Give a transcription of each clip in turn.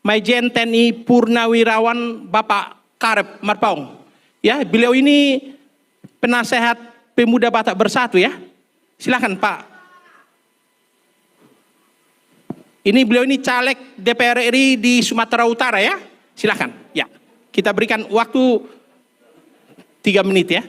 Majen TNI Purnawirawan Bapak Karep Marpaung. Ya, beliau ini penasehat Pemuda Batak Bersatu ya. Silakan Pak. Ini beliau ini caleg DPR RI di Sumatera Utara ya. Silakan. Ya. Kita berikan waktu 3 menit ya.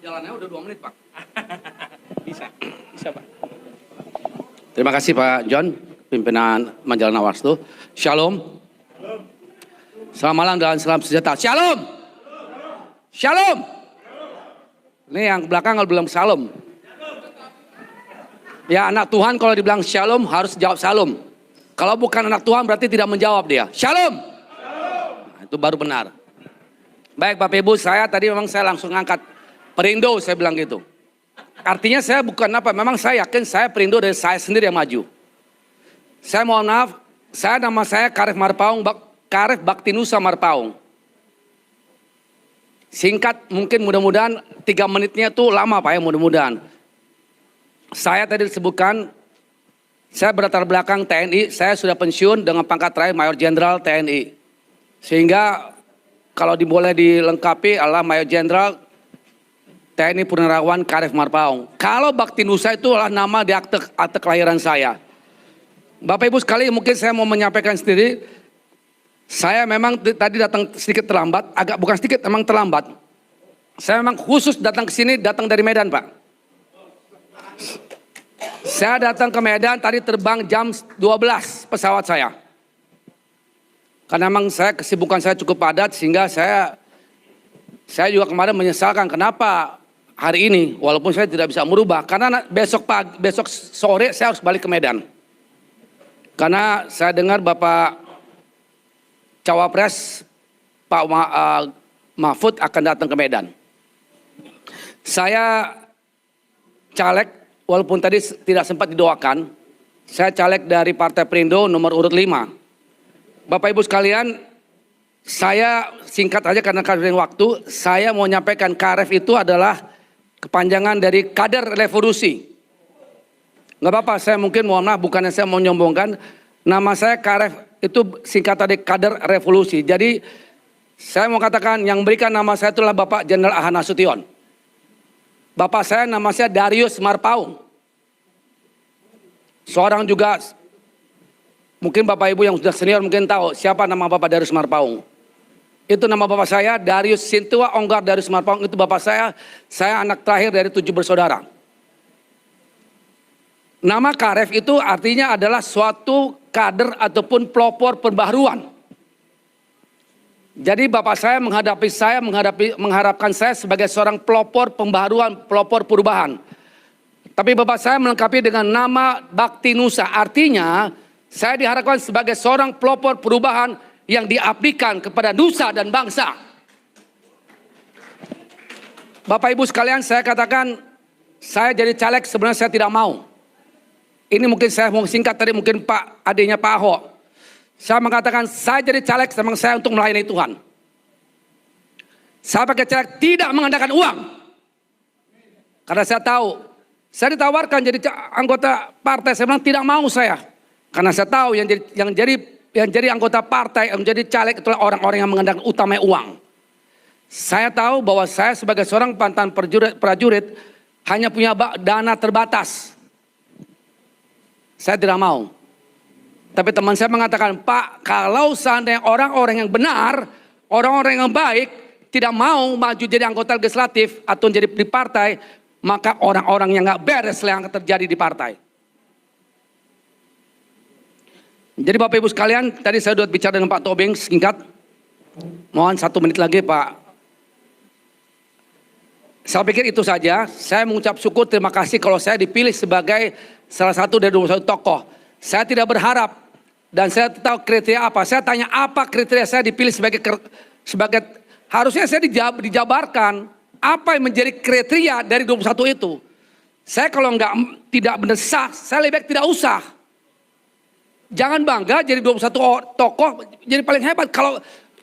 Jalannya udah 2 menit Pak. Bisa Pak. Terima kasih Pak John, pimpinan Majalah Nawastu. Shalom. Selamat malam dan salam sejahtera. Shalom. Shalom. Ini yang belakang kalau bilang shalom. Ya anak Tuhan kalau dibilang shalom harus jawab shalom. Kalau bukan anak Tuhan berarti tidak menjawab dia. Shalom. Nah, itu baru benar. Baik Bapak Ibu, saya tadi memang saya langsung angkat Perindo, saya bilang gitu. Artinya saya bukan apa, memang saya yakin saya Perindo dari saya sendiri yang maju. Saya mohon maaf, nama saya Karef Marpaung, Karef Baktinusa Marpaung. Singkat mungkin mudah-mudahan 3 menitnya tuh lama Pak ya, mudah-mudahan. Saya tadi disebutkan, saya berlatar belakang TNI, saya sudah pensiun dengan pangkat terakhir Mayor Jenderal TNI. Sehingga kalau boleh dilengkapi adalah Mayor Jenderal TNI Purnawirawan Karef Marpaung. Kalau Baktinusa itu adalah nama di akte kelahiran saya. Bapak Ibu sekali mungkin saya mau menyampaikan sendiri. Saya memang tadi datang sedikit terlambat, bukan sedikit, memang terlambat. Saya memang khusus datang ke sini, datang dari Medan Pak. Saya datang ke Medan tadi terbang jam 12 pesawat saya. Karena memang kesibukan saya cukup padat sehingga saya juga kemarin menyesalkan kenapa hari ini, walaupun saya tidak bisa merubah, karena besok sore saya harus balik ke Medan. Karena saya dengar Bapak Cawapres Pak Mahfud akan datang ke Medan. Saya caleg, walaupun tadi tidak sempat didoakan, saya caleg dari Partai Perindo nomor urut 5. Bapak Ibu sekalian, saya singkat aja karena kadang waktu, saya mau nyampaikan Karef itu adalah kepanjangan dari kader revolusi. Nggak apa-apa, saya mungkin mohon maaf, bukannya saya mau nyombongkan. Nama saya Karef itu singkatan dari kader revolusi. Jadi saya mau katakan yang berikan nama saya itulah Bapak Jenderal Aha Nasution. Bapak saya nama saya Darius Marpaung. Seorang juga, mungkin Bapak Ibu yang sudah senior mungkin tahu siapa nama Bapak Darius Marpaung. Itu nama bapak saya, Darius Sintua Onggar Darius Marpaung, itu bapak saya anak terakhir dari 7 bersaudara. Nama Karef itu artinya adalah suatu kader ataupun pelopor pembaharuan. Jadi bapak saya mengharapkan saya sebagai seorang pelopor pembaharuan, pelopor perubahan. Tapi bapak saya melengkapi dengan nama Baktinusa, artinya saya diharapkan sebagai seorang pelopor perubahan yang diabdikan kepada nusa dan bangsa. Bapak Ibu sekalian, saya katakan saya jadi caleg sebenarnya saya tidak mau. Ini mungkin saya mau singkat tadi, mungkin Pak adiknya Pak Ahok. Saya mengatakan saya jadi caleg memang saya untuk melayani Tuhan. Saya pakai caleg tidak mengandalkan uang. Karena saya tahu, saya ditawarkan jadi anggota partai, saya bilang tidak mau saya. Karena saya tahu yang jadi anggota partai, yang menjadi caleg itulah orang-orang yang mengandalkan utamanya uang. Saya tahu bahwa saya sebagai seorang mantan prajurit hanya punya dana terbatas. Saya tidak mau. Tapi teman saya mengatakan, Pak, kalau seandainya orang-orang yang benar, orang-orang yang baik, tidak mau maju jadi anggota legislatif atau jadi di partai, maka orang-orang yang gak beres yang akan terjadi di partai. Jadi Bapak Ibu sekalian, tadi saya sudah bicara dengan Pak Tobing singkat. Mohon 1 menit lagi Pak. Saya pikir itu saja. Saya mengucap syukur, terima kasih kalau saya dipilih sebagai salah satu dari 21 tokoh. Saya tidak berharap dan saya tahu kriteria apa. Saya tanya apa kriteria saya dipilih sebagai harusnya saya dijabarkan apa yang menjadi kriteria dari 21 itu. Saya kalau tidak mendesak, saya lebih baik tidak usah. Jangan bangga jadi 21 tokoh jadi paling hebat. Kalau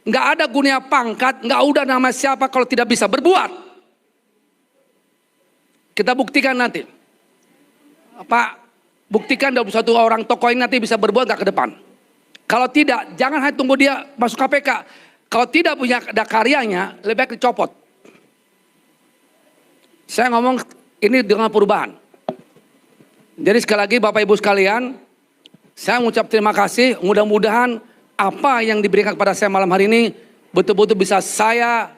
nggak ada gunanya pangkat, nggak udah nama siapa kalau tidak bisa berbuat. Kita buktikan nanti. Pak, buktikan 21 orang tokoh ini nanti bisa berbuat nggak ke depan. Kalau tidak, jangan hanya tunggu dia masuk KPK. Kalau tidak punya ada karyanya, lebih baik dicopot. Saya ngomong ini dengan perubahan. Jadi sekali lagi Bapak Ibu sekalian, saya mengucap terima kasih. Mudah-mudahan apa yang diberikan kepada saya malam hari ini betul-betul bisa saya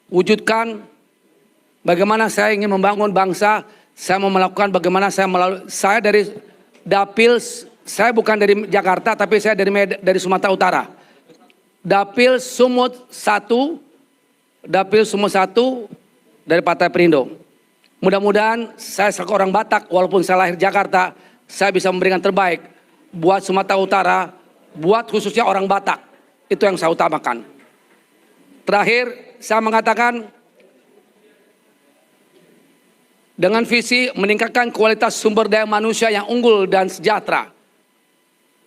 wujudkan. Bagaimana saya ingin membangun bangsa, saya mau melakukan bagaimana saya dari Dapil, saya bukan dari Jakarta tapi saya dari Sumatera Utara. Dapil Sumut 1 dari Partai Perindo. Mudah-mudahan saya sebagai orang Batak walaupun saya lahir Jakarta, saya bisa memberikan terbaik buat Sumatera Utara, buat khususnya orang Batak. Itu yang saya utamakan. Terakhir, saya mengatakan dengan visi meningkatkan kualitas sumber daya manusia yang unggul dan sejahtera.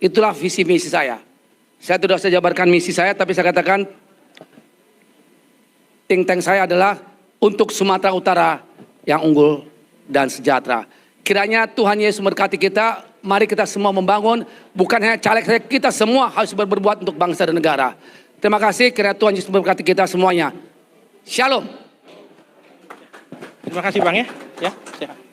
Itulah visi misi saya. Saya tidak usah jabarkan misi saya, tapi saya katakan think tank saya adalah untuk Sumatera Utara yang unggul dan sejahtera. Kiranya Tuhan Yesus memberkati kita. Mari kita semua membangun, bukan hanya caleg saya, kita semua harus berbuat untuk bangsa dan negara. Terima kasih, kiranya Tuhan Yesus memberkati kita semuanya. Shalom. Terima kasih Bang ya. Ya, sehat.